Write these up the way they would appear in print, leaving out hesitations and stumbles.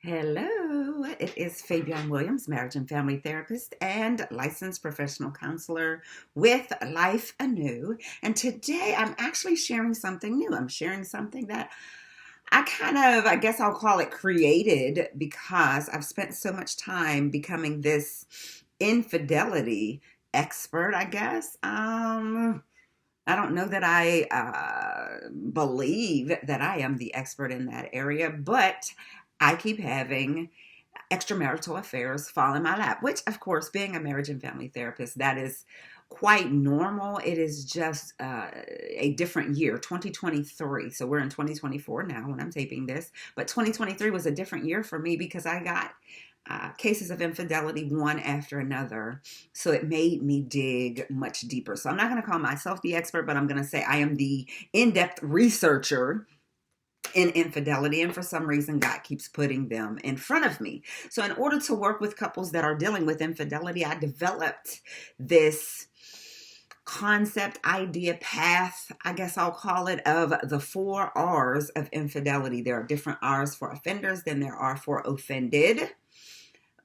Hello, it is Fabian Williams, marriage and family therapist and licensed professional counselor with Life Anew. And today I'm actually sharing something new. I'm sharing something that I guess I'll call it created because I've spent so much time becoming this infidelity expert, I guess. I don't know that I believe that I am the expert in that area, but I keep having extramarital affairs fall in my lap, which, of course, being a marriage and family therapist, that is quite normal. It is just a different year, 2023. So we're in 2024 now when I'm taping this, but 2023 was a different year for me because I got cases of infidelity one after another. So it made me dig much deeper. So I'm not going to call myself the expert, but I'm going to say I am the in-depth researcher in infidelity, and for some reason God keeps putting them in front of me. So in order to work with couples that are dealing with infidelity, I developed this concept, idea, path, I guess I'll call it, of the 4 R's of infidelity. There are different R's for offenders than there are for offended,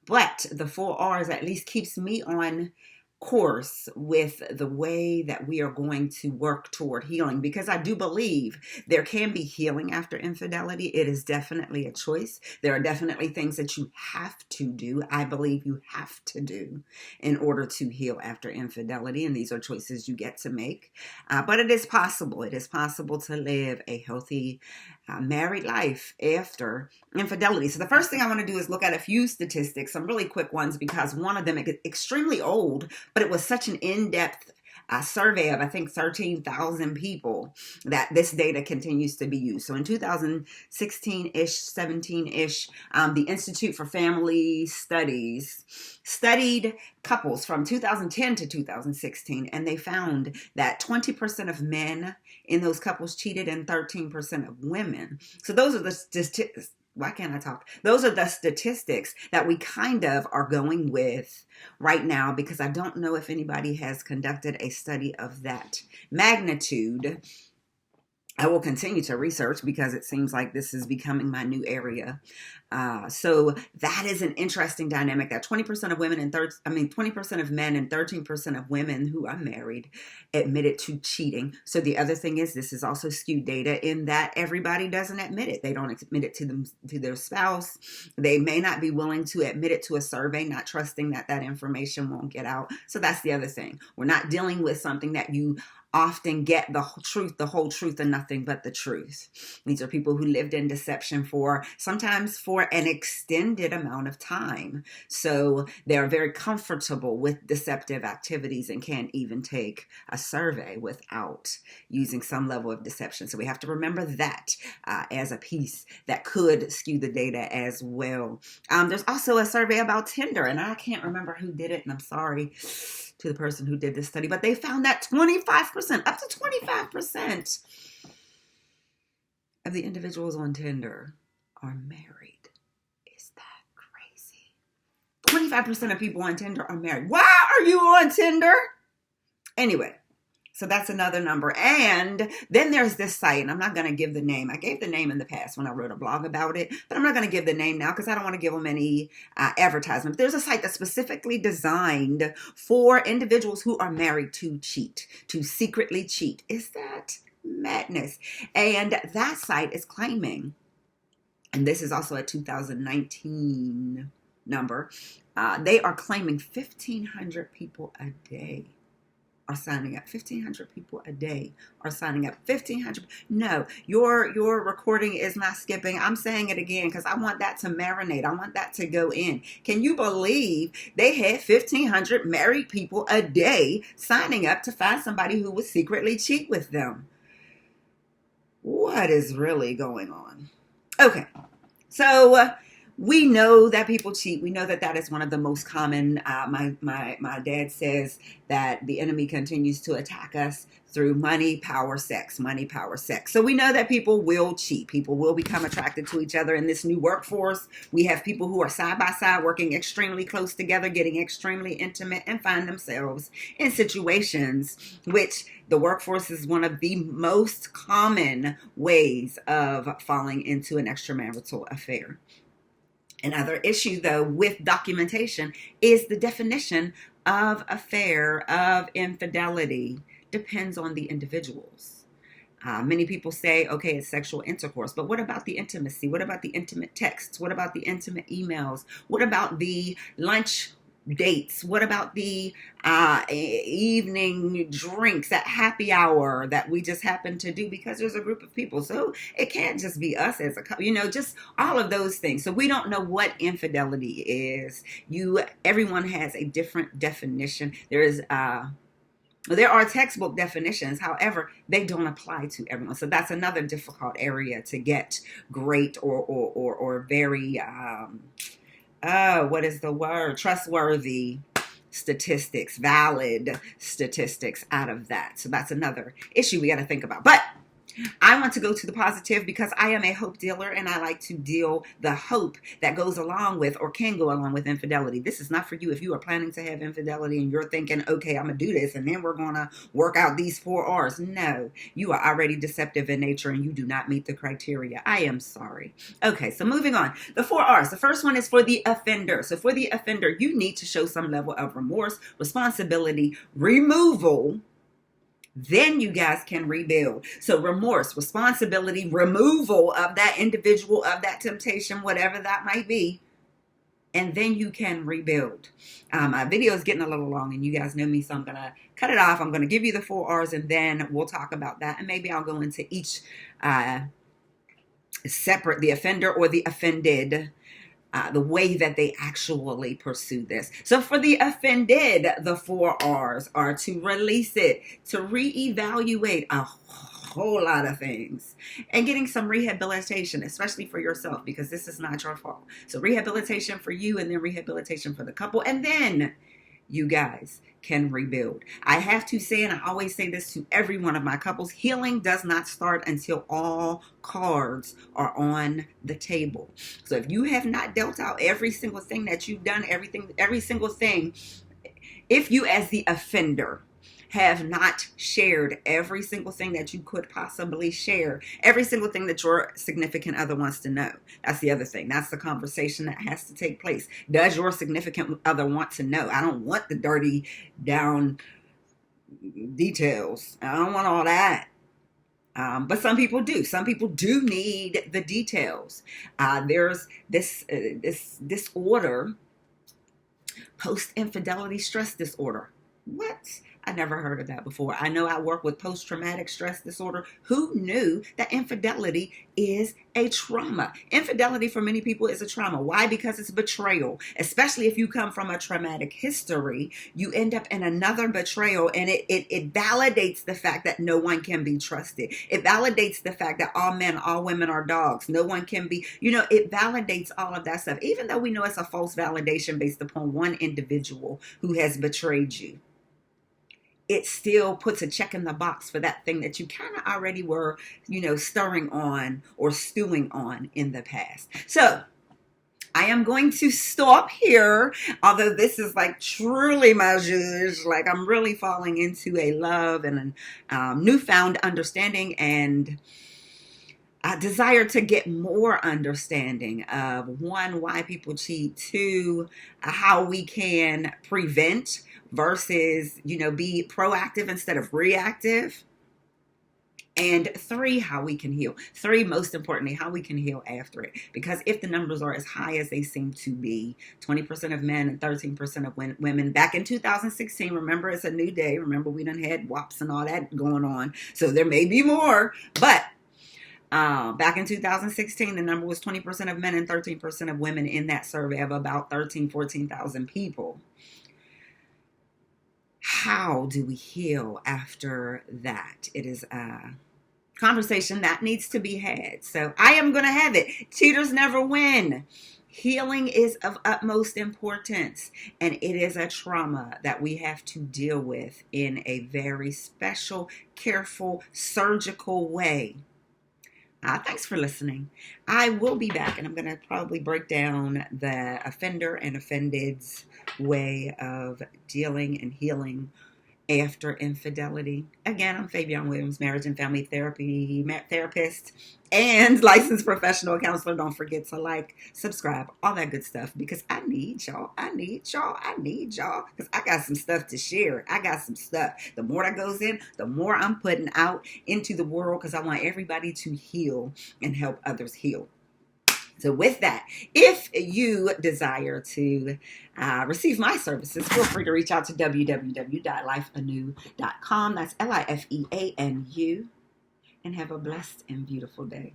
but the 4 R's at least keeps me on course with the way that we are going to work toward healing, because I do believe there can be healing after infidelity. It is definitely a choice. There are definitely things that you have to do. I believe you have to do in order to heal after infidelity, and these are choices you get to make. But it is possible. It is possible to live a healthy married life after infidelity. So the first thing I want to do is look at a few statistics, some really quick ones, because one of them is extremely old, but it was such an in-depth survey of, I think, 13,000 people that this data continues to be used. So in 2016-ish, 17-ish, the Institute for Family Studies studied couples from 2010 to 2016, and they found that 20% of men in those couples cheated and 13% of women. So those are the statistics. Why can't I talk? Those are the statistics that we kind of are going with right now, because I don't know if anybody has conducted a study of that magnitude. I will continue to research because it seems like this is becoming my new area. So that is an interesting dynamic, that 20% of women and 20% of men and 13% of women who are married admitted to cheating. So the other thing is, this is also skewed data in that everybody doesn't admit it. They don't admit it to their spouse. They may not be willing to admit it to a survey, not trusting that information won't get out. So that's the other thing. We're not dealing with something that you often get the whole truth, and nothing but the truth. These are people who lived in deception sometimes for an extended amount of time. So they're very comfortable with deceptive activities and can't even take a survey without using some level of deception. So we have to remember that as a piece that could skew the data as well. There's also a survey about Tinder, and I can't remember who did it, and I'm sorry to the person who did this study, but they found that 25%, up to 25% of the individuals on Tinder are married. Is that crazy? 25% of people on Tinder are married. Why are you on Tinder? Anyway, so that's another number. And then there's this site, and I'm not going to give the name. I gave the name in the past when I wrote a blog about it, but I'm not going to give the name now because I don't want to give them any advertisement. There's a site that's specifically designed for individuals who are married to cheat, to secretly cheat. Is that madness? And that site is claiming, and this is also a 2019 number, they are claiming 1,500 people a day are signing up. 1,500 people a day are signing up. 1,500. No, your recording is not skipping. I'm saying it again because I want that to marinate. I want that to go in. Can you believe they had 1,500 married people a day signing up to find somebody who would secretly cheat with them? What is really going on? Okay, so we know that people cheat. We know that that is one of the most common. My dad says that the enemy continues to attack us through money, power, sex. Money, power, sex. So we know that people will cheat. People will become attracted to each other in this new workforce. We have people who are side by side working extremely close together, getting extremely intimate, and find themselves in situations which the workforce is one of the most common ways of falling into an extramarital affair. Another issue, though, with documentation is the definition of affair, of infidelity, depends on the individuals. Many people say, okay, it's sexual intercourse, but what about the intimacy? What about the intimate texts? What about the intimate emails? What about the lunch dates? What about the evening drinks at happy hour that we just happen to do because there's a group of people? So it can't just be us as a couple, just all of those things. So we don't know what infidelity is. Everyone has a different definition. There are textbook definitions, however, they don't apply to everyone. So that's another difficult area to get great or very, what is the word? Trustworthy statistics, valid statistics out of that. So that's another issue we got to think about. But I want to go to the positive because I am a hope dealer and I like to deal the hope that goes along with or can go along with infidelity. This is not for you if you are planning to have infidelity and you're thinking, okay, I'm going to do this and then we're going to work out these 4 R's. No, you are already deceptive in nature and you do not meet the criteria. I am sorry. Okay, so moving on. The 4 R's. The first one is for the offender. So for the offender, you need to show some level of remorse, responsibility, removal. Then you guys can rebuild. So remorse, responsibility, removal of that individual, of that temptation, whatever that might be. And then you can rebuild. My video is getting a little long and you guys know me, so I'm going to cut it off. I'm going to give you the 4 R's and then we'll talk about that. And maybe I'll go into each separate, the offender or the offended, the way that they actually pursue this. So for the offended, the 4 R's are to release it, to reevaluate a whole lot of things, and getting some rehabilitation, especially for yourself, because this is not your fault. So rehabilitation for you and then rehabilitation for the couple. And then you guys can rebuild. I have to say, and I always say this to every one of my couples, healing does not start until all cards are on the table. So if you have not dealt out every single thing that you've done, every single thing, if you as the offender have not shared every single thing that you could possibly share, every single thing that your significant other wants to know. That's the other thing. That's the conversation that has to take place. Does your significant other want to know? I don't want the dirty down details. I don't want all that. But some people do. Some people do need the details. There's this disorder, post-infidelity stress disorder. What? I never heard of that before. I know I work with post-traumatic stress disorder. Who knew that infidelity is a trauma? Infidelity for many people is a trauma. Why? Because it's betrayal. Especially if you come from a traumatic history, you end up in another betrayal, and it validates the fact that no one can be trusted. It validates the fact that all men, all women are dogs. No one can be, it validates all of that stuff. Even though we know it's a false validation based upon one individual who has betrayed you, it still puts a check in the box for that thing that you kind of already were, stirring on or stewing on in the past. So I am going to stop here, although this is like truly my zhuzh, like I'm really falling into a love and a newfound understanding and a desire to get more understanding of, 1, why people cheat, 2, how we can prevent versus, be proactive instead of reactive. And 3, how we can heal. 3, most importantly, how we can heal after it. Because if the numbers are as high as they seem to be, 20% of men and 13% of women, back in 2016, remember it's a new day. Remember we done had WAPs and all that going on. So there may be more. But back in 2016, the number was 20% of men and 13% of women in that survey of about 14,000 people. How do we heal after that? It is a conversation that needs to be had. So I am going to have it. Cheaters never win. Healing is of utmost importance, and it is a trauma that we have to deal with in a very special, careful, surgical way. Thanks for listening. I will be back, and I'm going to probably break down the offender and offended's way of dealing and healing after infidelity. Again, I'm Fabian Williams, marriage and family therapist and licensed professional counselor. Don't forget to like, subscribe, all that good stuff, because I need y'all. I need y'all. I need y'all, because I got some stuff to share. I got some stuff. The more that goes in, the more I'm putting out into the world, because I want everybody to heal and help others heal. So with that, if you desire to receive my services, feel free to reach out to www.lifeanew.com. That's LIFEANU. And have a blessed and beautiful day.